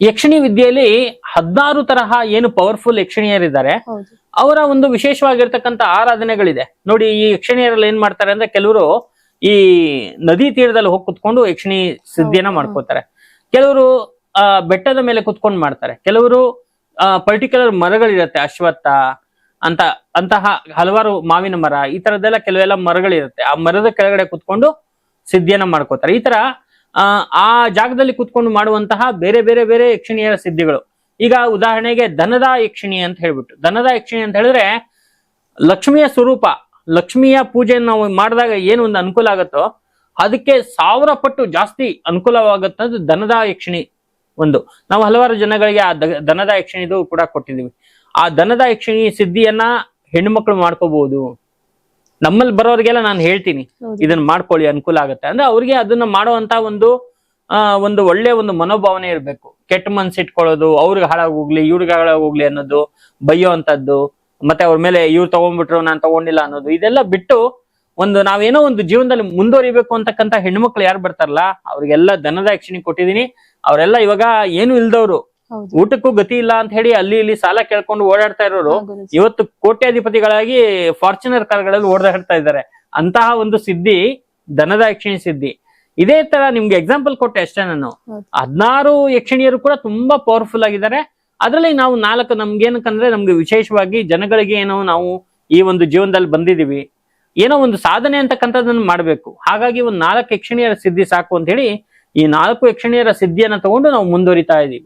ಯಕ್ಷಿಣಿ ವಿದ್ಯೆಯಲ್ಲಿ 16 ತರಹ ಏನು ಪವರ್ಫುಲ್ ಯಕ್ಷಿಣಿಯರಿದ್ದಾರೆ ಹೌದು. ಅವರ ಒಂದು ವಿಶೇಷವಾಗಿರ್ತಕ್ಕಂಥ ಆರಾಧನೆಗಳಿದೆ ನೋಡಿ. ಈ ಯಕ್ಷಿಣಿಯರಲ್ಲಿ ಏನ್ ಮಾಡ್ತಾರೆ ಅಂದ್ರೆ ಕೆಲವರು ಈ ನದಿ ತೀರದಲ್ಲಿ ಹೋಗಿ ಕುತ್ಕೊಂಡು ಯಕ್ಷಿಣಿ ಸಿದ್ಧಿಯನ್ನ ಮಾಡ್ಕೋತಾರೆ. ಕೆಲವರು ಬೆಟ್ಟದ ಮೇಲೆ ಕುತ್ಕೊಂಡು ಮಾಡ್ತಾರೆ. ಕೆಲವರು ಪರ್ಟಿಕ್ಯುಲರ್ ಮರಗಳಿರತ್ತೆ, ಅಶ್ವತ್ಥ ಅಂತಹ ಹಲವಾರು ಮಾವಿನ ಮರ, ಈ ತರದ್ದೆಲ್ಲ ಕೆಲವೆಲ್ಲ ಮರಗಳಿರುತ್ತೆ. ಆ ಮರದ ಕೆಳಗಡೆ ಕುತ್ಕೊಂಡು ಸಿದ್ಧಿಯನ್ನ ಮಾಡ್ಕೋತಾರೆ. ಈ ತರ ಆ ಜಾಗದಲ್ಲಿ ಕುತ್ಕೊಂಡು ಮಾಡುವಂತಹ ಬೇರೆ ಬೇರೆ ಬೇರೆ ಯಕ್ಷಿಣಿಯರ ಸಿದ್ಧಿಗಳು. ಈಗ ಉದಾಹರಣೆಗೆ ಧನದ ಯಕ್ಷಿಣಿ ಅಂತ ಹೇಳ್ಬಿಟ್ಟು, ಧನದ ಯಕ್ಷಿಣಿ ಅಂತ ಹೇಳಿದ್ರೆ ಲಕ್ಷ್ಮಿಯ ಸ್ವರೂಪ, ಲಕ್ಷ್ಮಿಯ ಪೂಜೆಯನ್ನು ನಾವು ಮಾಡಿದಾಗ ಏನು ಒಂದು ಅನುಕೂಲ ಆಗುತ್ತೋ ಅದಕ್ಕೆ 1000 ಪಟ್ಟು ಜಾಸ್ತಿ ಅನುಕೂಲವಾಗುತ್ತದೆ ಧನದ ಯಕ್ಷಿಣಿ. ನಾವು ಹಲವಾರು ಜನಗಳಿಗೆ ಆ ಧನದ ಯಕ್ಷಿಣಿದು ಕೂಡ ಕೊಟ್ಟಿದ್ದೀವಿ. ಆ ಧನದ ಯಕ್ಷಿಣಿ ಸಿದ್ಧಿಯನ್ನ ಹೆಣ್ಮಕ್ಳು ಮಾಡ್ಕೋಬಹುದು. ನಮ್ಮಲ್ಲಿ ಬರೋರಿಗೆಲ್ಲ ನಾನು ಹೇಳ್ತೀನಿ ಇದನ್ನ ಮಾಡ್ಕೊಳ್ಳಿ, ಅನುಕೂಲ ಆಗುತ್ತೆ ಅಂದ್ರೆ ಅವ್ರಿಗೆ ಅದನ್ನ ಮಾಡುವಂತ ಒಂದು ಒಳ್ಳೆ ಒಂದು ಮನೋಭಾವನೆ ಇರಬೇಕು. ಕೆಟ್ಟ ಮನ್ಸು ಇಟ್ಕೊಳ್ಳೋದು, ಅವ್ರಿಗೆ ಹಾಳಾಗೋಗ್ಲಿ ಇವ್ರಿಗೆ ಹಾಳಾಗೋಗ್ಲಿ ಅನ್ನೋದು, ಬೈಯೋ ಅಂತದ್ದು, ಮತ್ತೆ ಅವ್ರ ಮೇಲೆ ಇವ್ರು ತಗೊಂಡ್ಬಿಟ್ರು ನಾನು ತಗೊಂಡಿಲ್ಲ ಅನ್ನೋದು, ಇದೆಲ್ಲ ಬಿಟ್ಟು ನಾವೇನೋ ಒಂದು ಜೀವನದಲ್ಲಿ ಮುಂದುವರಿಬೇಕು ಅಂತಕ್ಕಂಥ ಹೆಣ್ಮಕ್ಳು ಯಾರು ಬರ್ತಾರಲ್ಲ ಅವ್ರಿಗೆಲ್ಲ ಧನದ ಯಕ್ಷಿಣಿ ಕೊಟ್ಟಿದೀನಿ. ಅವರೆಲ್ಲ ಇವಾಗ ಏನು ಇಲ್ದವ್ರು, ಊಟಕ್ಕೂ ಗತಿ ಇಲ್ಲ ಅಂತ ಹೇಳಿ ಅಲ್ಲಿ ಇಲ್ಲಿ ಸಾಲ ಕೇಳ್ಕೊಂಡು ಓಡಾಡ್ತಾ ಇರೋರು ಇವತ್ತು ಕೋಟ್ಯಾಧಿಪತಿಗಳಾಗಿ ಫಾರ್ಚುನರ್ ಕಾರ್ಗಳಲ್ಲಿ ಓಡಾಡ್ತಾ ಇದ್ದಾರೆ. ಅಂತಹ ಒಂದು ಸಿದ್ಧಿ ಧನದ ಯಕ್ಷಿಣಿ ಸಿದ್ಧಿ. ಇದೇ ತರ ನಿಮ್ಗೆ ಎಕ್ಸಾಂಪಲ್ ಕೊಟ್ಟೆ ಅಷ್ಟೇ ನಾನು. 16 ಯಕ್ಷಿಣಿಯರು ಕೂಡ ತುಂಬಾ ಪವರ್ಫುಲ್ ಆಗಿದ್ದಾರೆ. ಅದ್ರಲ್ಲಿ ನಾವು 4 ನಮ್ಗೇನಕ್ಕಂದ್ರೆ ನಮ್ಗೆ ವಿಶೇಷವಾಗಿ ಜನಗಳಿಗೆ ಏನೋ ನಾವು ಈ ಒಂದು ಜೀವನದಲ್ಲಿ ಬಂದಿದೀವಿ, ಏನೋ ಒಂದು ಸಾಧನೆ ಅಂತಕ್ಕಂಥದ್ದನ್ನು ಮಾಡ್ಬೇಕು. ಹಾಗಾಗಿ ಒಂದು 4 ಯಕ್ಷಿಣಿಯರ ಸಿದ್ಧಿ ಸಾಕು ಅಂತ ಹೇಳಿ ಈ 4 ಯಕ್ಷಿಣಿಯರ ಸಿದ್ಧಿಯನ್ನ ತಗೊಂಡು ನಾವು ಮುಂದುವರಿತಾ ಇದೀವಿ.